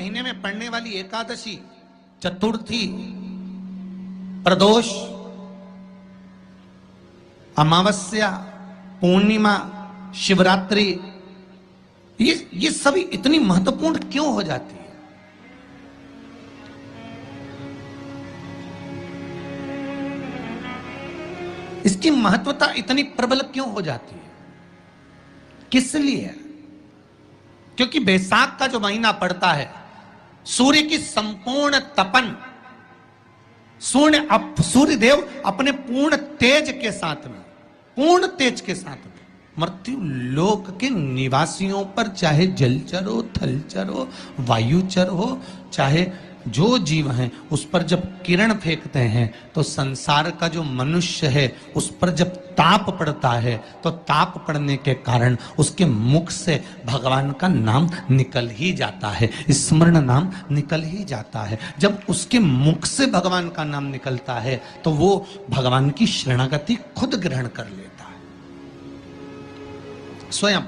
महीने में पड़ने वाली एकादशी, चतुर्थी, प्रदोष, अमावस्या, पूर्णिमा, शिवरात्रि, ये सभी इतनी महत्वपूर्ण क्यों हो जाती है? इसकी महत्वता इतनी प्रबल क्यों हो जाती है? किस लिए? क्योंकि बैसाख का जो महीना पड़ता है, सूर्य की संपूर्ण तपन, सूर्य देव अपने पूर्ण तेज के साथ में, पूर्ण तेज के साथ में मृत्यु लोक के निवासियों पर, चाहे जलचर हो, थलचर हो, वायुचर हो, चाहे जो जीव हैं, उस पर जब किरण फेंकते हैं तो संसार का जो मनुष्य है उस पर जब ताप पड़ता है तो ताप पड़ने के कारण उसके मुख से भगवान का नाम निकल ही जाता है, स्मरण नाम निकल ही जाता है। जब उसके मुख से भगवान का नाम निकलता है तो वो भगवान की शरणागति खुद ग्रहण कर लेता है स्वयं।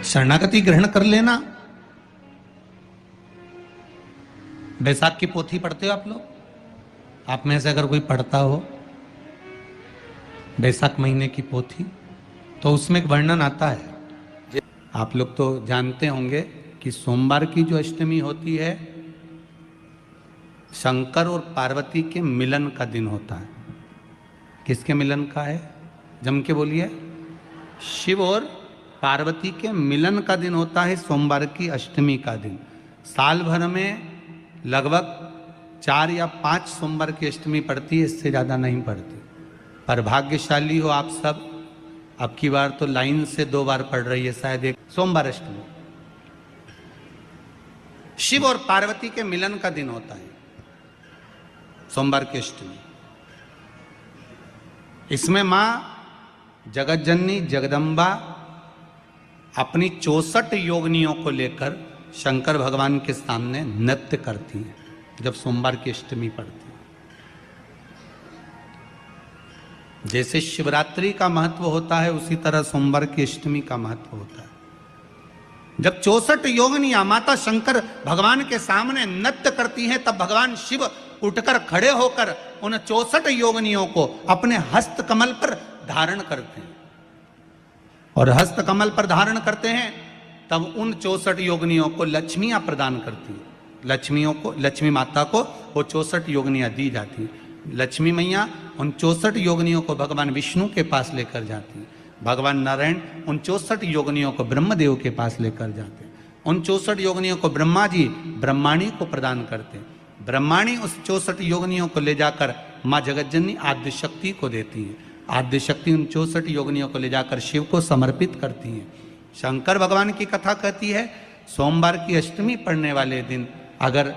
शरणागति ग्रहण कर लेना। बैसाख की पोथी पढ़ते हो आप लोग? आप में से अगर कोई पढ़ता हो बैसाख महीने की पोथी, तो उसमें एक वर्णन आता है। आप लोग तो जानते होंगे कि सोमवार की जो अष्टमी होती है, शंकर और पार्वती के मिलन का दिन होता है। किसके मिलन का है? जम के बोलिए। शिव और पार्वती के मिलन का दिन होता है सोमवार की अष्टमी का दिन। साल भर में लगभग 4 या 5 सोमवार की अष्टमी पड़ती है, इससे ज़्यादा नहीं पड़ती। पर भाग्यशाली हो आप सब, अब की बार तो लाइन से 2 बार पड़ रही है शायद एक सोमवार अष्टमी। शिव और पार्वती के मिलन का दिन होता है सोमवार की अष्टमी। इसमें मां जगत जननी जगदम्बा अपनी 64 योगिनियों को लेकर शंकर भगवान के सामने नृत्य करती हैं जब सोमवार की अष्टमी पड़ती है। जैसे शिवरात्रि का महत्व होता है उसी तरह सोमवार की अष्टमी का महत्व होता है। जब 64 योगिनियां माता शंकर भगवान के सामने नृत्य करती हैं तब भगवान शिव उठकर खड़े होकर उन 64 योगिनियों को अपने हस्त कमल पर धारण करते हैं, और हस्त कमल पर धारण करते हैं तब उन 64 योगिनियों को लक्ष्मियां प्रदान करती है। लक्ष्मियों को, लक्ष्मी माता को वो 64 योगिनियां दी जाती हैं। लक्ष्मी मैया उन 64 योगिनियों को भगवान विष्णु के पास लेकर जाती है। भगवान नारायण उन 64 योगिनियों को ब्रह्मदेव के पास लेकर जाते हैं। उन 64 योगिनियों को ब्रह्मा जी ब्रह्माणी को प्रदान करते हैं। ब्रह्माणी उस 64 योगिनियों को ले जाकर माँ जगतजननी आद्य शक्ति को देती है। आद्य शक्ति उन 64 योगिनियों को ले जाकर शिव को समर्पित करती हैं। शंकर भगवान की कथा कहती है सोमवार की अष्टमी पड़ने वाले दिन अगर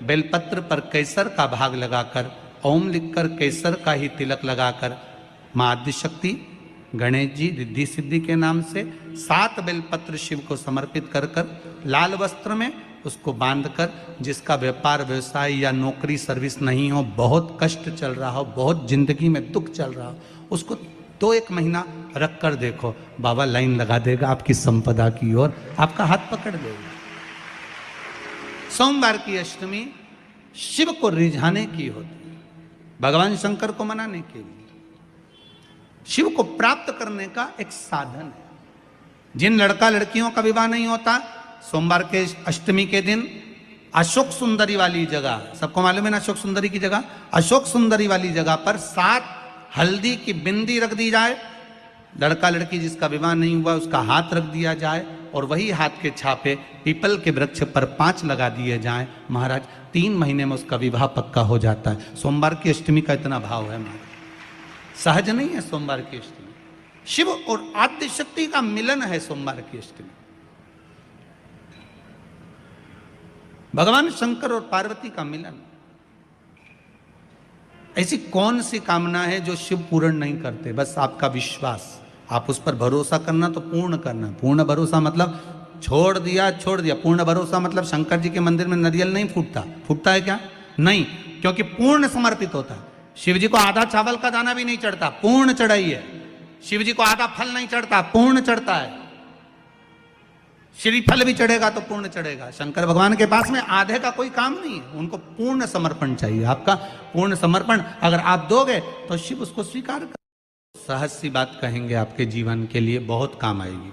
बेलपत्र पर केसर का भाग लगाकर, ओम लिखकर केसर का ही तिलक लगाकर माँ आद्य शक्ति गणेश जी रिद्धि सिद्धि के नाम से 7 बेलपत्र शिव को समर्पित कर लाल वस्त्र में उसको बांधकर, जिसका व्यापार व्यवसाय या नौकरी सर्विस नहीं हो, बहुत कष्ट चल रहा हो, बहुत जिंदगी में दुख चल रहा हो, उसको 2-1 महीना रख कर देखो, बाबा लाइन लगा देगा आपकी संपदा की ओर, आपका हाथ पकड़ देगा। सोमवार की अष्टमी शिव को रिझाने की होती है, भगवान शंकर को मनाने के लिए, शिव को प्राप्त करने का एक साधन है। जिन लड़का लड़कियों का विवाह नहीं होता, सोमवार के अष्टमी के दिन अशोक सुंदरी वाली जगह, सबको मालूम है ना अशोक सुंदरी की जगह, अशोक सुंदरी वाली जगह पर 7 हल्दी की बिंदी रख दी जाए। लड़का लड़की जिसका विवाह नहीं हुआ उसका हाथ रख दिया जाए और वही हाथ के छापे पीपल के वृक्ष पर 5 लगा दिए जाएं। महाराज 3 महीने में उसका विवाह पक्का हो जाता है। सोमवार की अष्टमी का इतना भाव है महाराज, सहज नहीं है सोमवार की अष्टमी। शिव और आद्य शक्ति का मिलन है सोमवार की अष्टमी। भगवान शंकर और पार्वती का मिलन। ऐसी कौन सी कामना है जो शिव पूर्ण नहीं करते? बस आपका विश्वास, आप उस पर भरोसा करना तो पूर्ण करना। पूर्ण भरोसा मतलब छोड़ दिया। पूर्ण भरोसा मतलब शंकर जी के मंदिर में नारियल नहीं फूटता है क्या? नहीं, क्योंकि पूर्ण समर्पित होता है। शिव जी को आधा चावल का दाना भी नहीं चढ़ता, पूर्ण चढ़ाई है। शिव जी को आधा फल नहीं चढ़ता, पूर्ण चढ़ता है। श्रीफल भी चढ़ेगा तो पूर्ण चढ़ेगा। शंकर भगवान के पास में आधे का कोई काम नहीं है, उनको पूर्ण समर्पण चाहिए। आपका पूर्ण समर्पण अगर आप दोगे तो शिव उसको स्वीकार कर। सहज सी बात कहेंगे, आपके जीवन के लिए बहुत काम आएगी।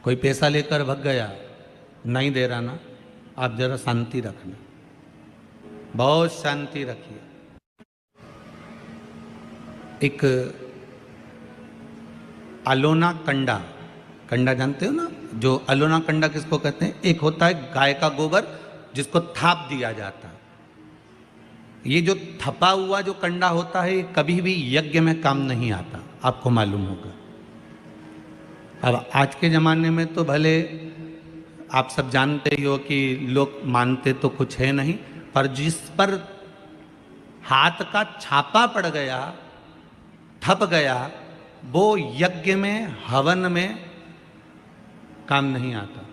कोई पैसा लेकर भग गया, नहीं दे रहा ना, आप जरा शांति रखना, बहुत शांति रखिए। एक अलोना कंडा, कंडा जानते हो ना, जो अलोना कंडा किसको कहते हैं? एक होता है गाय का गोबर जिसको थाप दिया जाता है। ये जो थपा हुआ जो कंडा होता है, ये कभी भी यज्ञ में काम नहीं आता, आपको मालूम होगा। अब आज के ज़माने में तो भले आप सब जानते ही हो कि लोग मानते तो कुछ है नहीं, पर जिस पर हाथ का छापा पड़ गया, थप गया, वो यज्ञ में, हवन में काम नहीं आता।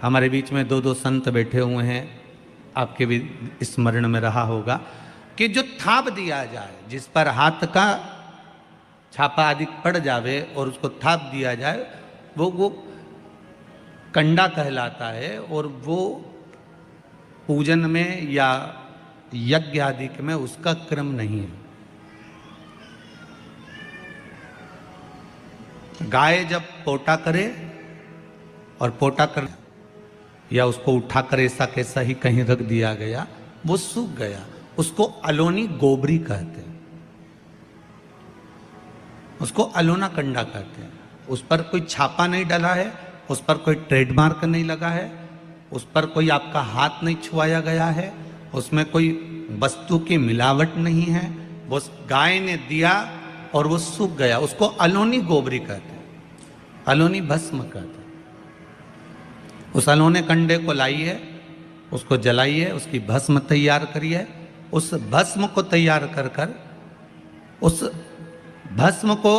हमारे बीच में दो संत बैठे हुए हैं, आपके भी स्मरण में रहा होगा कि जो थाप दिया जाए, जिस पर हाथ का छापा आदि पड़ जावे और उसको थाप दिया जाए, वो कंडा कहलाता है। और वो पूजन में या यज्ञ आदि में उसका क्रम नहीं है। गाय जब पोटा करे और पोटा कर या उसको उठाकर ऐसा कैसा ही कहीं रख दिया गया, वो सूख गया, उसको अलोनी गोबरी कहते हैं, उसको अलोना कंडा कहते हैं। उस पर कोई छापा नहीं डला है, उस पर कोई ट्रेडमार्क नहीं लगा है, उस पर कोई आपका हाथ नहीं छुआया गया है, उसमें कोई वस्तु की मिलावट नहीं है। वो गाय ने दिया और वो सूख गया, उसको अलोनी गोबरी कहते हैं, अलोनी भस्म कहते हैं। उस अलोने कंडे को लाइए, उसको जलाइए, उसकी भस्म तैयार करिए। उस भस्म को तैयार कर कर उस भस्म को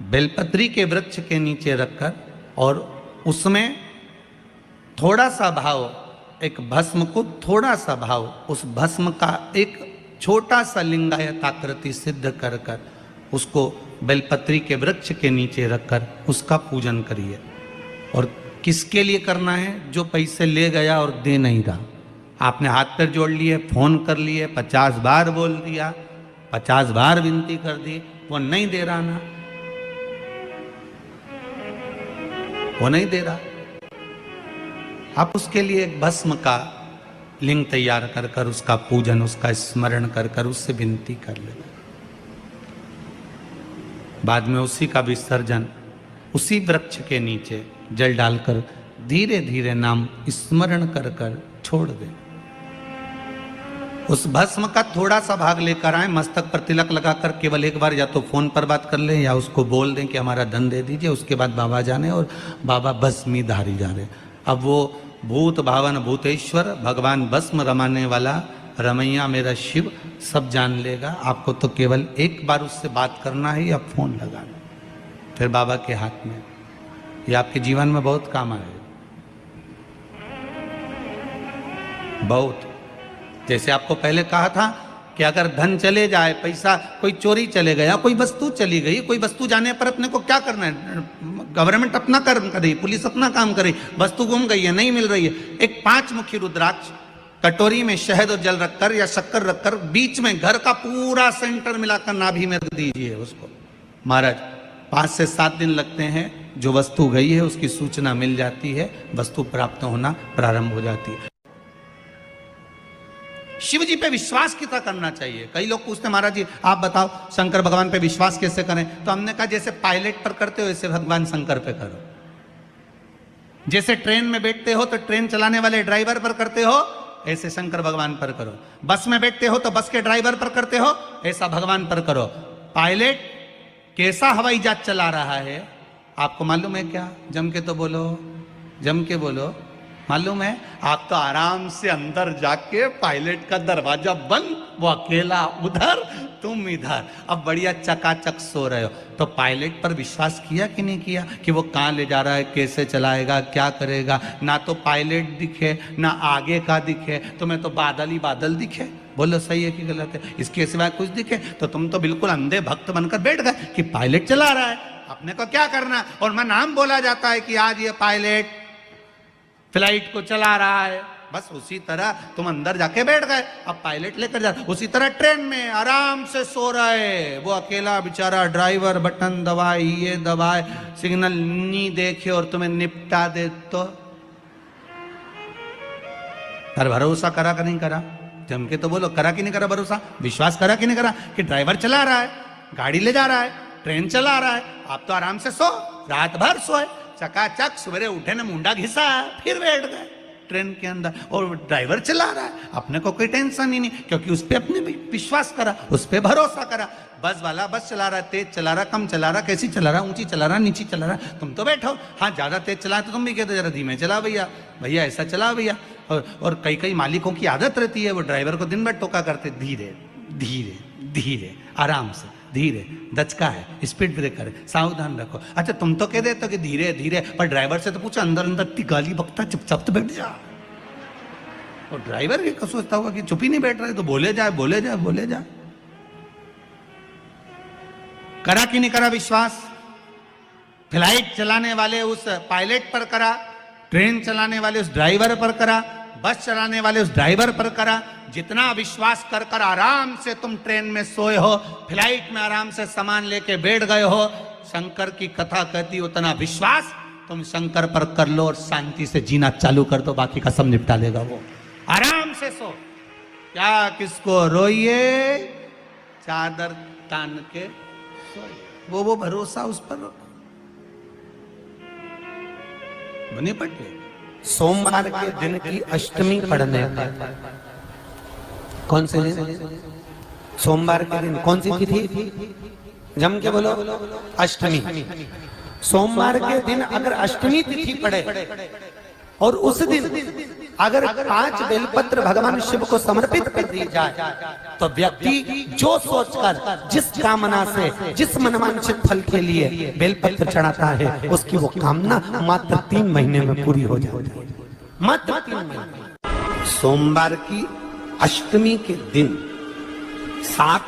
बेलपत्री के वृक्ष के नीचे रखकर और उसमें थोड़ा सा भाव, एक भस्म को थोड़ा सा भाव, उस भस्म का एक छोटा सा लिंगायत आकृति सिद्ध कर कर उसको बेलपत्री के वृक्ष के नीचे रखकर उसका पूजन करिए। और किसके लिए करना है? जो पैसे ले गया और दे नहीं रहा। आपने हाथ पैर जोड़ लिए, फोन कर लिए, 50 बार बोल दिया, 50 बार विनती कर दी, वो नहीं दे रहा ना, वो नहीं दे रहा। आप उसके लिए एक भस्म का लिंग तैयार कर कर उसका पूजन, उसका स्मरण कर कर उससे विनती कर ले। बाद में उसी का विसर्जन उसी वृक्ष के नीचे जल डालकर धीरे धीरे नाम स्मरण कर कर छोड़ दे। उस भस्म का थोड़ा सा भाग लेकर आए, मस्तक पर तिलक लगाकर केवल एक बार या तो फोन पर बात कर लें या उसको बोल दें कि हमारा धन दे दीजिए। उसके बाद बाबा जाने और बाबा भस्मी धारी जा रहे। अब वो भूत भावन भूतेश्वर भगवान भस्म रमाने वाला रमैया मेरा शिव सब जान लेगा। आपको तो केवल एक बार उससे बात करना है या फोन लगाना, फिर बाबा के हाथ में। ये आपके जीवन में बहुत काम आएगा, बहुत। जैसे आपको पहले कहा था कि अगर धन चले जाए, पैसा कोई चोरी चले गया, कोई वस्तु चली गई, कोई वस्तु जाने पर अपने को क्या करना है? गवर्नमेंट अपना कर्म करे, पुलिस अपना काम करे, वस्तु गुम गई है, नहीं मिल रही है, एक 5 मुखी रुद्राक्ष कटोरी में शहद और जल रखकर या शक्कर रखकर बीच में घर का पूरा सेंटर मिलाकर नाभि में रख दीजिए उसको। महाराज 5 से 7 दिन लगते हैं, जो वस्तु गई है उसकी सूचना मिल जाती है, वस्तु प्राप्त होना प्रारंभ हो जाती है। शिव जी पे विश्वास कितना करना चाहिए? कई लोग पूछते हैं महाराज जी आप बताओ शंकर भगवान पे विश्वास कैसे करें? तो हमने कहा जैसे पायलट पर करते हो वैसे भगवान शंकर पे करो। जैसे ट्रेन में बैठते हो तो ट्रेन चलाने वाले ड्राइवर पर करते हो, ऐसे शंकर भगवान पर करो। बस में बैठते हो तो बस के ड्राइवर पर करते हो, ऐसा भगवान पर करो। पायलट कैसा हवाई जहाज चला रहा है आपको मालूम है क्या? जम के तो बोलो, जम के बोलो। मालूम है? आप तो आराम से अंदर जाके पायलट का दरवाजा बंद, वो अकेला उधर, तुम इधर अब बढ़िया चकाचक सो रहे हो। तो पायलट पर विश्वास किया कि नहीं किया कि वो कहाँ ले जा रहा है, कैसे चलाएगा, क्या करेगा? ना तो पायलट दिखे, ना आगे का दिखे, तुम्हें तो बादल ही बादल दिखे। बोलो सही है कि गलत है? इसके सिवाय कुछ दिखे तो तुम तो बिल्कुल अंधे भक्त बनकर बैठ गए कि पायलट चला रहा है, अपने को क्या करना। और मैं नाम बोला जाता है कि आज ये पायलट फ्लाइट को चला रहा है, बस उसी तरह तुम अंदर जाके बैठ गए, अब पायलट लेकर जा। उसी तरह ट्रेन में आराम से सो रहे, वो अकेला बेचारा ड्राइवर बटन दबाए, ये दबाए, सिग्नल नहीं देखे और तुम्हें निपटा दे। तो पर भरोसा करा कि नहीं करा? जम के तो बोलो, करा कि नहीं करा भरोसा? विश्वास करा कि नहीं करा कि ड्राइवर चला रहा है, गाड़ी ले जा रहा है, ट्रेन चला रहा है, आप तो आराम से सो, रात भर सोए, चकाचक सवेरे उठे ना मुंडा घिसा, फिर बैठ गए ट्रेन के अंदर और ड्राइवर चला रहा है, अपने को कोई टेंशन ही नहीं, क्योंकि उस पर अपने भी विश्वास करा, उस पर भरोसा करा। बस वाला बस चला रहा है, तेज चला रहा, कम चला रहा, कैसी चला रहा, ऊंची चला रहा, नीची चला रहा, तुम तो बैठो। हाँ ज्यादा तेज चला तो तुम भी कहते जरा धीमे चला भैया, भैया ऐसा चला भैया। और कई कई मालिकों की आदत रहती है, वो ड्राइवर को दिन भर टोका करते, धीरे धीरे धीरे, आराम से, धीरे, दचका है, स्पीड ब्रेकर है, सावधान रखो। अच्छा तुम तो कह देते हो कि धीरे धीरे, पर ड्राइवर से तो पूछो, अंदर अंदर इतनी गाली बकता, चुपचाप तो बैठ जा। और ड्राइवर भी सोचता होगा कि चुप ही नहीं बैठ रहे, तो बोले जाए बोले जाए बोले जाए। करा कि नहीं करा विश्वास? फ्लाइट चलाने वाले उस पायलट पर करा, ट्रेन चलाने वाले उस ड्राइवर पर करा, बस चलाने वाले उस ड्राइवर पर करा। जितना विश्वास कर कर आराम से तुम ट्रेन में सोए हो, फ्लाइट में आराम से सामान लेके बैठ गए हो, शंकर की कथा कहती उतना विश्वास तुम शंकर पर कर लो और शांति से जीना चालू कर दो, बाकी का सब निपटा लेगा वो। आराम से सो, क्या किसको रोइए, चादर तान के सोइए, वो भरोसा उस पर रखो। बने पटे सोमवार के दिन की अष्टमी पढ़ने पर, कौन से दिन? सोमवार के दिन कौन सी तिथि? जम के बोलो, अष्टमी। सोमवार के दिन अगर अष्टमी तिथि पड़े और उस दिन अगर 5 बेलपत्र भगवान शिव को समर्पित कर दी जाए, तो व्यक्ति जो सोचकर, जिस कामना से, जिस मनवांछित फल के लिए बेलपत्र चढ़ाता है, उसकी वो कामना मात्र 3 महीने में पूरी हो जाती है, मात्र 3 महीने। सोमवार की अष्टमी के दिन 7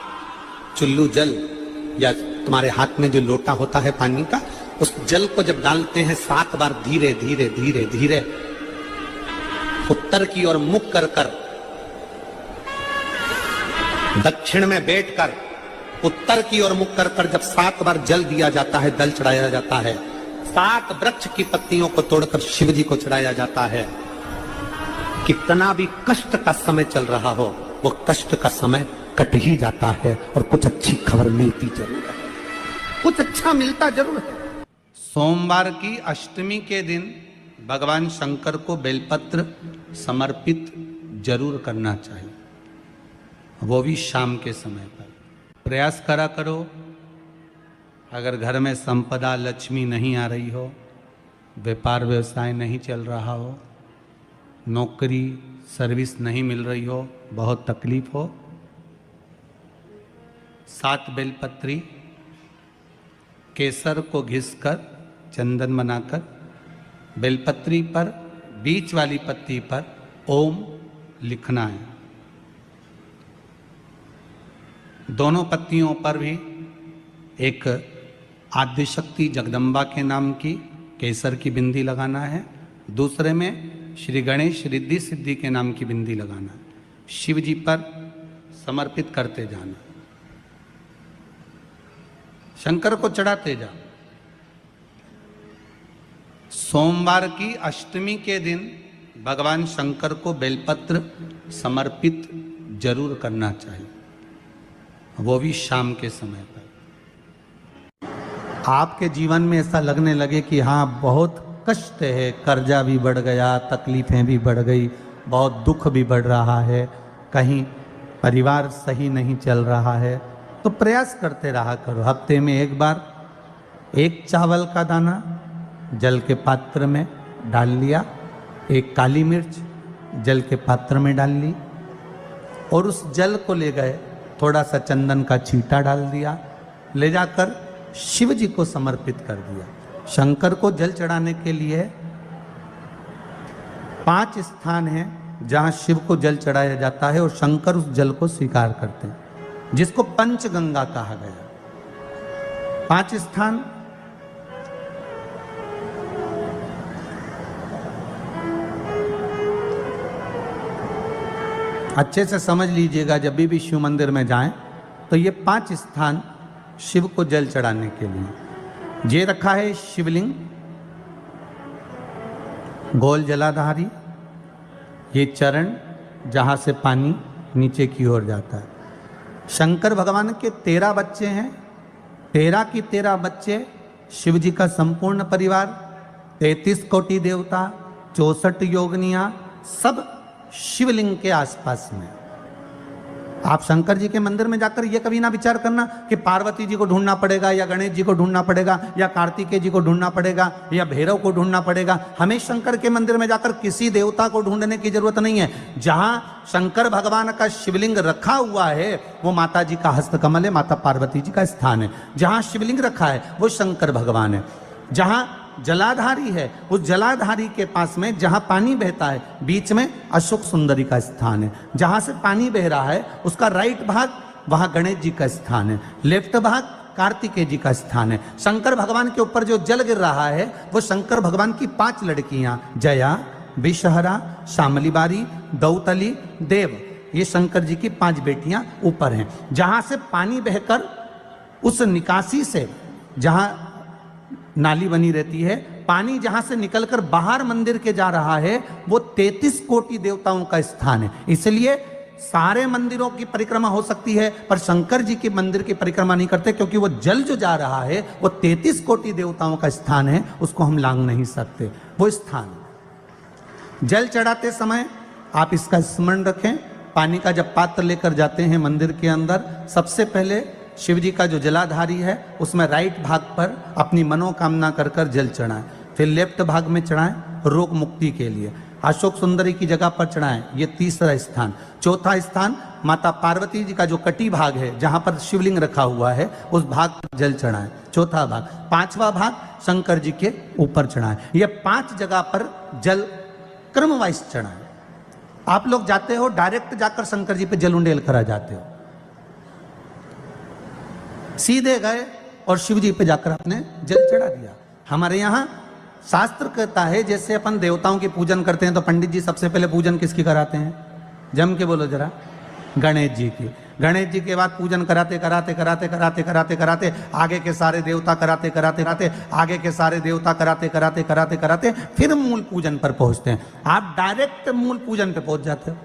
चुल्लू जल, या तुम्हारे हाथ में जो लोटा होता है पानी का, उस जल को जब डालते हैं 7 बार धीरे धीरे धीरे धीरे उत्तर की ओर मुख कर कर, दक्षिण में बैठकर उत्तर की ओर मुख कर कर जब 7 बार जल दिया जाता है, दल चढ़ाया जाता है, 7 वृक्ष की पत्तियों को तोड़कर शिव जी को चढ़ाया जाता है। कितना भी कष्ट का समय चल रहा हो, वो कष्ट का समय कट ही जाता है और कुछ अच्छी खबर मिलती जरूर है, कुछ अच्छा मिलता जरूर है। सोमवार की अष्टमी के दिन भगवान शंकर को बेलपत्र समर्पित जरूर करना चाहिए, वो भी शाम के समय पर। प्रयास करा करो, अगर घर में संपदा लक्ष्मी नहीं आ रही हो, व्यापार व्यवसाय नहीं चल रहा हो, नौकरी सर्विस नहीं मिल रही हो, बहुत तकलीफ हो, 7 बेलपत्री केसर को घिसकर चंदन बनाकर बेलपत्री पर, बीच वाली पत्ती पर ओम लिखना है। दोनों पत्तियों पर भी एक आद्यशक्ति जगदम्बा के नाम की केसर की बिंदी लगाना है, दूसरे में श्री गणेश रिद्धि सिद्धि के नाम की बिंदी लगाना है। शिव जी पर समर्पित करते जाना, शंकर को चढ़ाते जा। सोमवार की अष्टमी के दिन भगवान शंकर को बेलपत्र समर्पित जरूर करना चाहिए, वो भी शाम के समय पर। आपके जीवन में ऐसा लगने लगे कि हाँ बहुत कष्ट है, कर्जा भी बढ़ गया, तकलीफें भी बढ़ गई, बहुत दुख भी बढ़ रहा है, कहीं परिवार सही नहीं चल रहा है, तो प्रयास करते रहा करो। हफ्ते में एक बार 1 चावल का दाना जल के पात्र में डाल लिया, 1 काली मिर्च जल के पात्र में डाल ली, और उस जल को ले गए थोड़ा सा चंदन का छींटा डाल दिया, ले जाकर शिव जी को समर्पित कर दिया। शंकर को जल चढ़ाने के लिए 5 स्थान हैं जहां शिव को जल चढ़ाया जाता है और शंकर उस जल को स्वीकार करते हैं, जिसको पंचगंगा कहा गया। 5 स्थान अच्छे से समझ लीजिएगा, जब भी शिव मंदिर में जाएं तो ये 5 स्थान शिव को जल चढ़ाने के लिए ये रखा है। शिवलिंग, गोल जलाधारी, ये चरण जहाँ से पानी नीचे की ओर जाता है। शंकर भगवान के 13 बच्चे हैं, 13 की 13 बच्चे, शिव जी का संपूर्ण परिवार, 33 कोटि देवता, 64 योगनियाँ, सब शिवलिंग के आसपास में। आप शंकर जी के मंदिर में जाकर ये कभी ना विचार करना कि पार्वती जी को ढूंढना पड़ेगा या गणेश जी को ढूंढना पड़ेगा या कार्तिकेय जी को ढूंढना पड़ेगा या भैरव को ढूंढना पड़ेगा। हमें शंकर के मंदिर में जाकर किसी देवता को ढूंढने की जरूरत नहीं है। जहां शंकर भगवान का शिवलिंग रखा हुआ है वो माता जी का हस्तकमल है, माता पार्वती जी का स्थान है। जहां शिवलिंग रखा है वो शंकर भगवान है। जहां जलाधारी है उस जलाधारी के पास में जहां पानी बहता है बीच में अशोक सुंदरी का स्थान है। जहां से पानी बह रहा है उसका राइट भाग वहां गणेश जी का स्थान है, लेफ्ट भाग कार्तिकेय जी का स्थान है। शंकर भगवान के ऊपर जो जल गिर रहा है वो शंकर भगवान की 5 लड़कियां जया, विषहरा, शामली बारी, दौतली, देव, ये शंकर जी की 5 बेटियां ऊपर हैं। जहां से पानी बहकर उस निकासी से, जहां नाली बनी रहती है, पानी जहां से निकलकर बाहर मंदिर के जा रहा है वो 33 कोटि देवताओं का स्थान है। इसलिए सारे मंदिरों की परिक्रमा हो सकती है पर शंकर जी के मंदिर की परिक्रमा नहीं करते, क्योंकि वो जल जो जा रहा है वो 33 कोटि देवताओं का स्थान है, उसको हम लांघ नहीं सकते। वो स्थान जल चढ़ाते समय आप इसका स्मरण रखें। पानी का जब पात्र लेकर जाते हैं मंदिर के अंदर, सबसे पहले शिव जी का जो जलाधारी है उसमें राइट भाग पर अपनी मनोकामना कर कर जल चढ़ाएं, फिर लेफ्ट भाग में चढ़ाएं रोग मुक्ति के लिए। अशोक सुंदरी की जगह पर चढ़ाएं, ये 3रा स्थान। 4था स्थान माता पार्वती जी का जो कटी भाग है जहां पर शिवलिंग रखा हुआ है उस भाग पर जल चढ़ाएं, 4था भाग। 5वां भाग शंकर जी के ऊपर चढ़ाएं। ये 5 जगह पर जल क्रम वाइज चढ़ाएं। आप लोग जाते हो डायरेक्ट जाकर शंकर जी पे जल उंडेल करा जाते हो, सीधे गए और शिव जी पे जाकर आपने जल चढ़ा दिया। हमारे यहाँ शास्त्र कहता है जैसे अपन देवताओं की पूजन करते हैं तो पंडित जी सबसे पहले पूजन किसकी कराते हैं? जम के बोलो जरा, गणेश जी की। गणेश जी के बाद पूजन कराते कराते कराते कराते कराते कराते आगे के सारे देवता कराते कराते कराते आगे के सारे देवता कराते कराते कराते कराते फिर मूल पूजन पर पहुंचते हैं। आप डायरेक्ट मूल पूजन पे पहुंच जाते हो।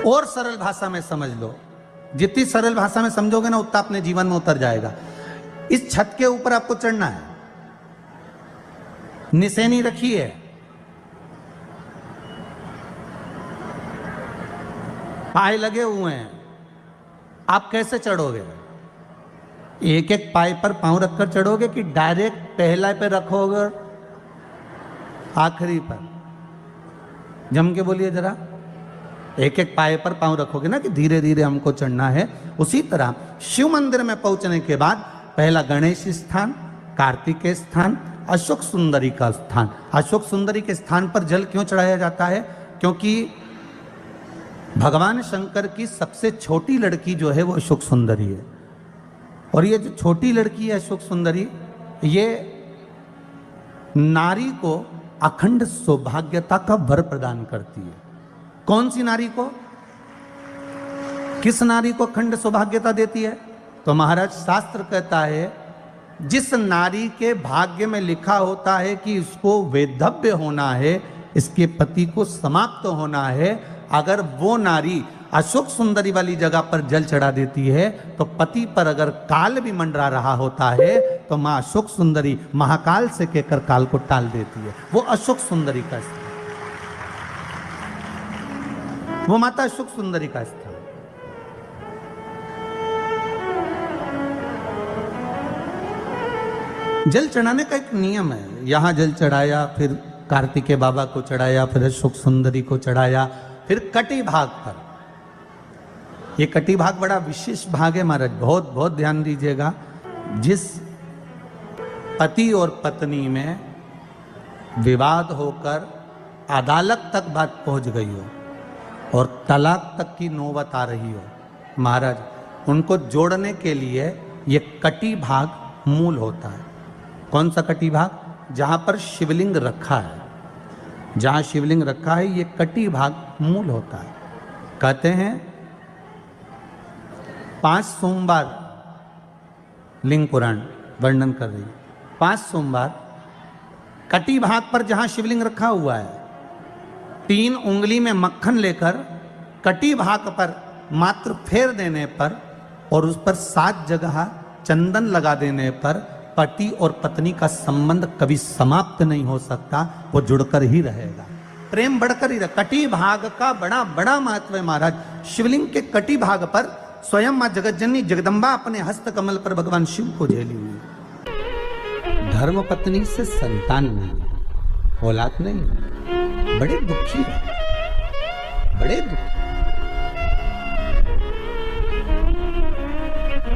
और सरल भाषा में समझ लो, जितनी सरल भाषा में समझोगे ना उतना अपने जीवन में उतर जाएगा। इस छत के ऊपर आपको चढ़ना है, निशानी रखी है, पाए लगे हुए हैं, आप कैसे चढ़ोगे? एक एक पाए पर पांव रखकर चढ़ोगे कि डायरेक्ट पहला पे रखोगे आखिरी पर? जम के बोलिए जरा, एक एक पाए पर पांव रखोगे ना कि धीरे धीरे हमको चढ़ना है। उसी तरह शिव मंदिर में पहुंचने के बाद पहला गणेश स्थान, कार्तिकेय स्थान, अशोक सुंदरी का स्थान। अशोक सुंदरी के स्थान पर जल क्यों चढ़ाया जाता है? क्योंकि भगवान शंकर की सबसे छोटी लड़की जो है वो अशोक सुंदरी है। और ये जो छोटी लड़की है अशोक सुंदरी, ये नारी को अखंड सौभाग्यता का वर प्रदान करती है। कौन सी नारी को? किस नारी को अखंड सौभाग्यता देती है? तो महाराज शास्त्र कहता है जिस नारी के भाग्य में लिखा होता है कि इसको वैधव्य होना है, इसके पति को समाप्त होना है, अगर वो नारी अशोक सुंदरी वाली जगह पर जल चढ़ा देती है तो पति पर अगर काल भी मंडरा रहा होता है तो मां अशोक सुंदरी महाकाल से कहकर काल को टाल देती है। वो अशोक सुंदरी का स्थान, वो माता अशोक सुंदरी का स्थान। जल चढ़ाने का एक नियम है। यहां जल चढ़ाया, फिर कार्तिकेय बाबा को चढ़ाया, फिर अशोक सुंदरी को चढ़ाया, फिर कटी भाग पर। ये कटी भाग बड़ा विशेष भाग है महाराज, बहुत बहुत ध्यान दीजिएगा। जिस पति और पत्नी में विवाद होकर अदालत तक बात पहुंच गई हो और तलाक तक की नौबत आ रही हो, महाराज उनको जोड़ने के लिए ये कटी भाग मूल होता है। कौन सा कटी भाग? जहां पर शिवलिंग रखा है, जहां शिवलिंग रखा है ये कटी भाग मूल होता है। कहते हैं 5 सोमवार लिंग पुराण वर्णन कर रही है, 5 सोमवार कटी भाग पर जहां शिवलिंग रखा हुआ है, 3 उंगली में मक्खन लेकर कटी भाग पर मात्र फेर देने पर और उस पर 7 जगह चंदन लगा देने पर पति और पत्नी का संबंध कभी समाप्त नहीं हो सकता, वो जुड़कर ही रहेगा, प्रेम बढ़कर ही रहेगा। कटी भाग का बड़ा बड़ा महत्व है महाराज। शिवलिंग के कटी भाग पर स्वयं मां जगतजननी जगदम्बा अपने हस्त कमल पर भगवान शिव को झेली हुई। धर्म पत्नी से संतान नहीं, औलाद नहीं, बड़े दुखी है, बड़े दुखी।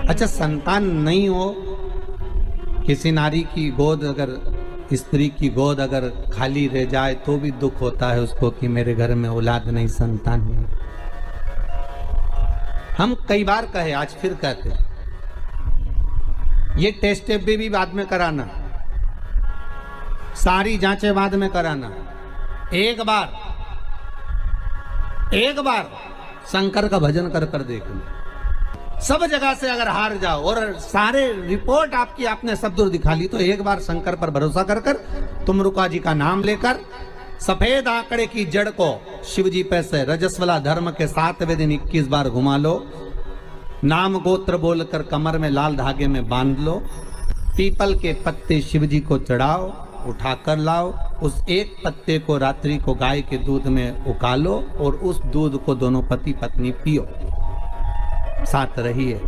अच्छा, संतान नहीं हो, किसी नारी की गोद अगर, स्त्री की गोद अगर खाली रह जाए तो भी दुख होता है उसको कि मेरे घर में औलाद नहीं, संतान नहीं। हम कई बार कहे, आज फिर कहते, ये टेस्ट भी बाद में कराना, सारी जांचें बाद में कराना। एक बार शंकर का भजन कर कर देख लो। सब जगह से अगर हार जाओ और सारे रिपोर्ट आपकी आपने सब दूर दिखा ली, तो एक बार शंकर पर भरोसा कर कर तुम रुका जी का नाम लेकर सफेद आंकड़े की जड़ को शिव जी पे से रजस्वला धर्म के 7वें दिन 21 बार घुमा लो। नाम गोत्र बोलकर कमर में लाल धागे में बांध लो। पीपल के पत्ते शिव जी को चढ़ाओ, उठाकर लाओ। उस एक पत्ते को रात्रि को गाय के दूध में उकालो और उस दूध को दोनों पति पत्नी पियो। साथ रहिए,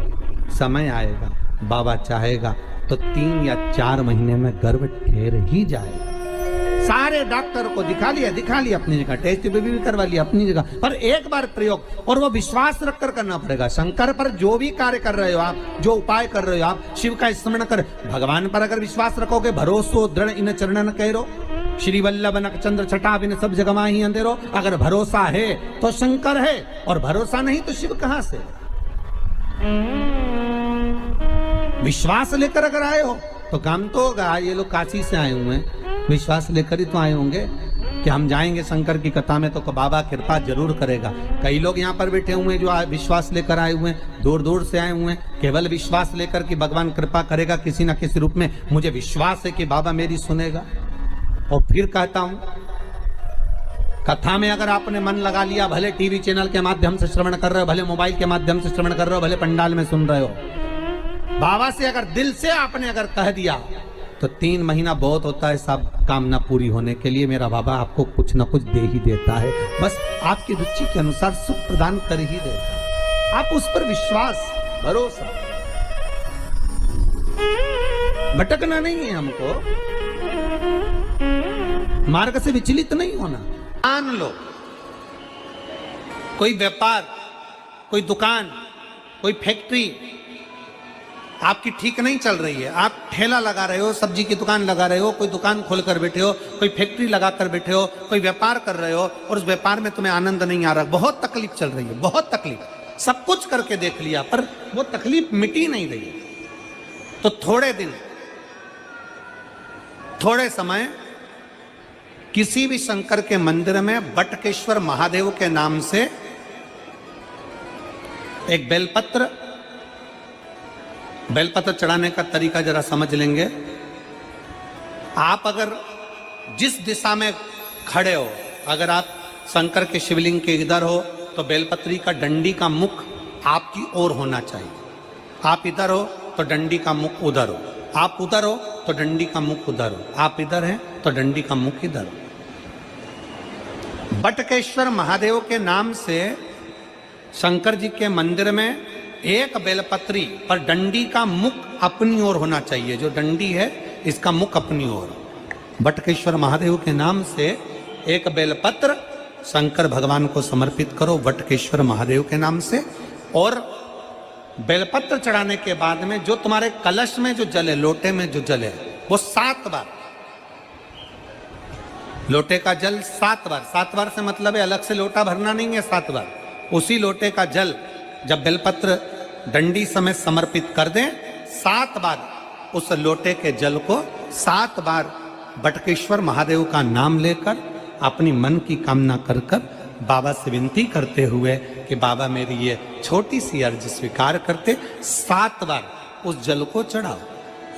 समय आएगा, बाबा चाहेगा तो 3 या 4 महीने में गर्भ ठहर ही जाएगा। सारे डॉक्टर को दिखा लिया अपनी जगह, टेस्ट भी करवा लिया अपनी जगह, पर एक बार प्रयोग, और वो विश्वास रखकर करना पड़ेगा। शंकर पर जो भी कार्य कर रहे हो आप, जो उपाय कर रहे हो आप, शिव का स्मरण कर, भगवान पर अगर विश्वास रखोगे, भरोसो दृढ़ इन चरणन कहो, श्री वल्लभ नखचंद्र छटा बिन सब जगह ही अंधेरो। अगर भरोसा है तो शंकर है, और भरोसा नहीं तो शिव कहां से? विश्वास लेकर अगर आए हो तो काम तो होगा। ये लोग काशी से आए हुए हैं, विश्वास लेकर ही तो आए होंगे कि हम जाएंगे शंकर की कथा में तो बाबा कृपा जरूर करेगा। कई लोग यहाँ पर बैठे हुए हैं जो विश्वास लेकर आए हुए हैं, दूर दूर से आए हुए हैं, केवल विश्वास लेकर कि भगवान कृपा करेगा किसी ना किसी रूप में, मुझे विश्वास है कि बाबा मेरी सुनेगा। और फिर कहता हूं, कथा में अगर आपने मन लगा लिया, भले टीवी चैनल के माध्यम से श्रवण कर रहे हो, भले मोबाइल के माध्यम से श्रवण कर रहे हो, भले पंडाल में सुन रहे हो, बाबा से अगर दिल से आपने अगर कह दिया तो 3 महीना बहुत होता है सब कामना पूरी होने के लिए। मेरा बाबा आपको कुछ ना कुछ दे ही देता है, बस आपकी रुचि के अनुसार सुख प्रदान कर ही देता है। आप उस पर विश्वास, भरोसा, भटकना नहीं है हमको, मार्ग से विचलित नहीं होना। मान लो कोई व्यापार, कोई दुकान, कोई फैक्ट्री आपकी ठीक नहीं चल रही है, आप ठेला लगा रहे हो, सब्जी की दुकान लगा रहे हो, कोई दुकान खोल कर बैठे हो, कोई फैक्ट्री लगा कर बैठे हो, कोई व्यापार कर रहे हो और उस व्यापार में तुम्हें आनंद नहीं आ रहा, बहुत तकलीफ चल रही है, बहुत तकलीफ, सब कुछ करके देख लिया पर वो तकलीफ मिटी नहीं रही, तो थोड़े दिन, थोड़े समय किसी भी शंकर के मंदिर में बटकेश्वर महादेव के नाम से एक बेलपत्र चढ़ाने का तरीका जरा समझ लेंगे। आप अगर जिस दिशा में खड़े हो, अगर आप शंकर के शिवलिंग के इधर हो तो बेलपत्री का डंडी का मुख आपकी ओर होना चाहिए। आप इधर हो तो डंडी का मुख उधर हो, आप उधर हो तो डंडी का मुख उधर हो, आप इधर हैं तो डंडी का मुख इधर हो। बटकेश्वर महादेव के नाम से शंकर जी के मंदिर में एक बेलपत्री पर डंडी का मुख अपनी ओर होना चाहिए, जो डंडी है इसका मुख अपनी ओर। बटकेश्वर महादेव के नाम से एक बेलपत्र शंकर भगवान को समर्पित करो वटकेश्वर महादेव के नाम से। और बेलपत्र चढ़ाने के बाद में जो तुम्हारे कलश में जो जल है, लोटे में जो जल है, वो 7 बार, लोटे का जल 7 बार, 7 बार से मतलब है अलग से लोटा भरना नहीं है, 7 बार उसी लोटे का जल जब बेलपत्र डंडी समेत समर्पित कर दें, 7 बार उस लोटे के जल को 7 बार बटकेश्वर महादेव का नाम लेकर अपनी मन की कामना कर कर बाबा से विनती करते हुए कि बाबा मेरी ये छोटी सी अर्ज स्वीकार करते, 7 बार उस जल को चढ़ाओ।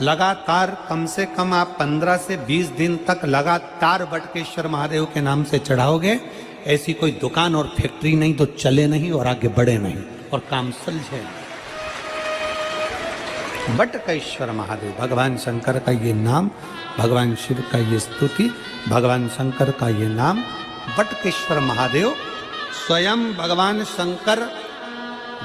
लगातार कम से कम आप 15 से 20 दिन तक लगातार बटकेश्वर महादेव के नाम से चढ़ाओगे, ऐसी कोई दुकान और फैक्ट्री नहीं तो चले नहीं और आगे बढ़े नहीं और काम सुलझे। बटकेश्वर महादेव, भगवान शंकर का ये नाम, भगवान शिव का ये स्तुति, भगवान शंकर का ये नाम बटकेश्वर महादेव। स्वयं भगवान शंकर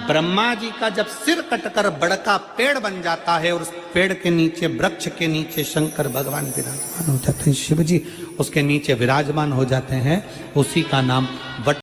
ब्रह्मा जी का जब सिर कटकर बड़का पेड़ बन जाता है और उस पेड़ के नीचे, वृक्ष के नीचे शंकर भगवान विराजमान हो जाते हैं, शिव जी उसके नीचे विराजमान हो जाते हैं, उसी का नाम बट